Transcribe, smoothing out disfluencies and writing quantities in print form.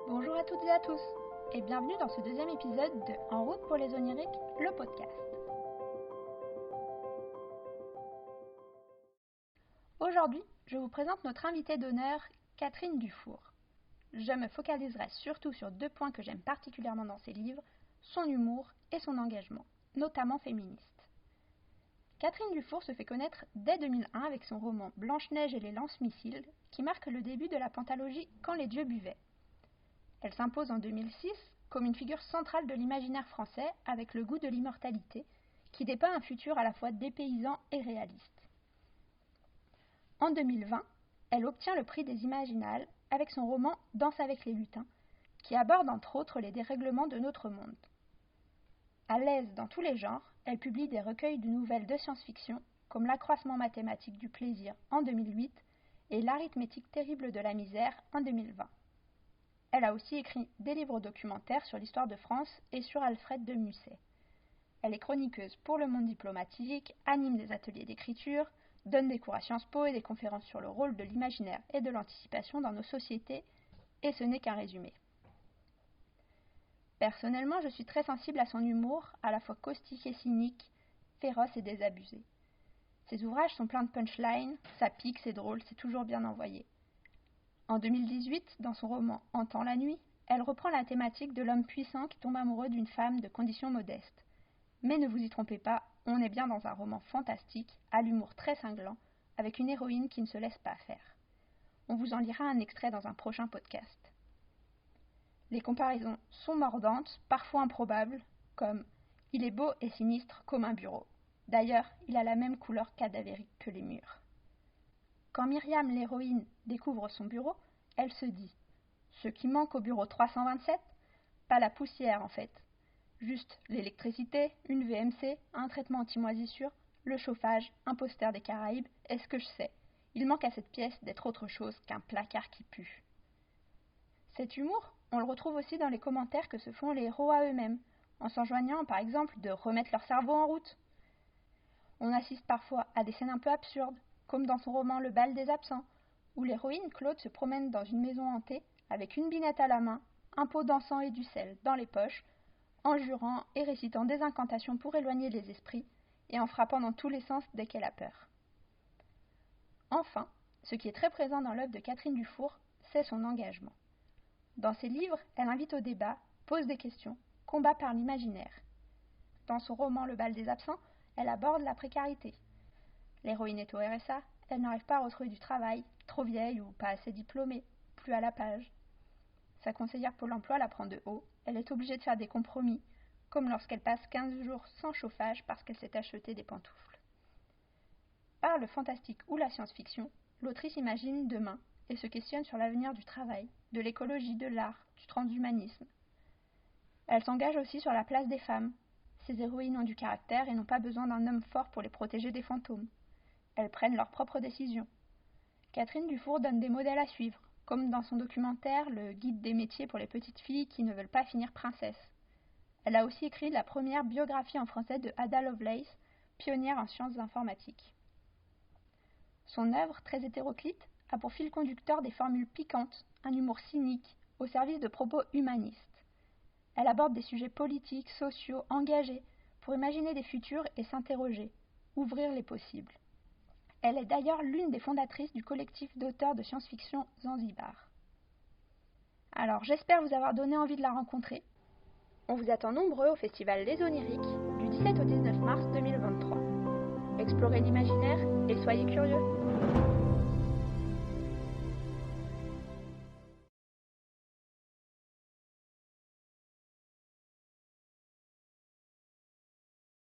Bonjour à toutes et à tous, et bienvenue dans ce deuxième épisode de En route pour les oniriques, le podcast. Aujourd'hui, je vous présente notre invitée d'honneur, Catherine Dufour. Je me focaliserai surtout sur deux points que j'aime particulièrement dans ses livres, son humour et son engagement, notamment féministe. Catherine Dufour se fait connaître dès 2001 avec son roman Blanche-Neige et les lance-missiles, qui marque le début de la pentalogie Quand les dieux buvaient. Elle s'impose en 2006 comme une figure centrale de l'imaginaire français avec le goût de l'immortalité, qui dépeint un futur à la fois dépaysant et réaliste. En 2020, elle obtient le prix des Imaginales avec son roman Danse avec les lutins, qui aborde entre autres les dérèglements de notre monde. À l'aise dans tous les genres, elle publie des recueils de nouvelles de science-fiction, comme L'accroissement mathématique du plaisir en 2008 et L'arithmétique terrible de la misère en 2020. Elle a aussi écrit des livres documentaires sur l'histoire de France et sur Alfred de Musset. Elle est chroniqueuse pour Le Monde diplomatique, anime des ateliers d'écriture, donne des cours à Sciences Po et des conférences sur le rôle de l'imaginaire et de l'anticipation dans nos sociétés, et ce n'est qu'un résumé. Personnellement, je suis très sensible à son humour, à la fois caustique et cynique, féroce et désabusé. Ses ouvrages sont pleins de punchlines, ça pique, c'est drôle, c'est toujours bien envoyé. En 2018, dans son roman Entends la nuit, elle reprend la thématique de l'homme puissant qui tombe amoureux d'une femme de condition modeste. Mais ne vous y trompez pas, on est bien dans un roman fantastique, à l'humour très cinglant, avec une héroïne qui ne se laisse pas faire. On vous en lira un extrait dans un prochain podcast. Les comparaisons sont mordantes, parfois improbables, comme « Il est beau et sinistre comme un bureau ». D'ailleurs, il a la même couleur cadavérique que les murs. Quand Myriam, l'héroïne, découvre son bureau, elle se dit « Ce qui manque au bureau 327 ? Pas la poussière en fait. Juste l'électricité, une VMC, un traitement anti-moisissure, le chauffage, un poster des Caraïbes, est-ce que je sais ? Il manque à cette pièce d'être autre chose qu'un placard qui pue. » Cet humour, on le retrouve aussi dans les commentaires que se font les héros à eux-mêmes, en s'enjoignant par exemple de remettre leur cerveau en route. On assiste parfois à des scènes un peu absurdes, comme dans son roman Le bal des absents, où l'héroïne Claude se promène dans une maison hantée avec une binette à la main, un pot d'encens et du sel dans les poches, en jurant et récitant des incantations pour éloigner les esprits, et en frappant dans tous les sens dès qu'elle a peur. Enfin, ce qui est très présent dans l'œuvre de Catherine Dufour, c'est son engagement. Dans ses livres, elle invite au débat, pose des questions, combat par l'imaginaire. Dans son roman Le bal des absents, elle aborde la précarité. L'héroïne est au RSA, elle n'arrive pas à retrouver du travail, trop vieille ou pas assez diplômée, plus à la page. Sa conseillère Pôle emploi la prend de haut, elle est obligée de faire des compromis, comme lorsqu'elle passe 15 jours sans chauffage parce qu'elle s'est acheté des pantoufles. Par le fantastique ou la science-fiction, l'autrice imagine demain et se questionne sur l'avenir du travail, de l'écologie, de l'art, du transhumanisme. Elle s'engage aussi sur la place des femmes. Ces héroïnes ont du caractère et n'ont pas besoin d'un homme fort pour les protéger des fantômes. Elles prennent leurs propres décisions. Catherine Dufour donne des modèles à suivre, comme dans son documentaire Le guide des métiers pour les petites filles qui ne veulent pas finir princesse. Elle a aussi écrit la première biographie en français de Ada Lovelace, pionnière en sciences informatiques. Son œuvre, très hétéroclite, a pour fil conducteur des formules piquantes, un humour cynique, au service de propos humanistes. Elle aborde des sujets politiques, sociaux, engagés, pour imaginer des futurs et s'interroger, ouvrir les possibles. Elle est d'ailleurs l'une des fondatrices du collectif d'auteurs de science-fiction Zanzibar. Alors j'espère vous avoir donné envie de la rencontrer. On vous attend nombreux au festival Les Oniriques du 17 au 19 mars 2023. Explorez l'imaginaire et soyez curieux.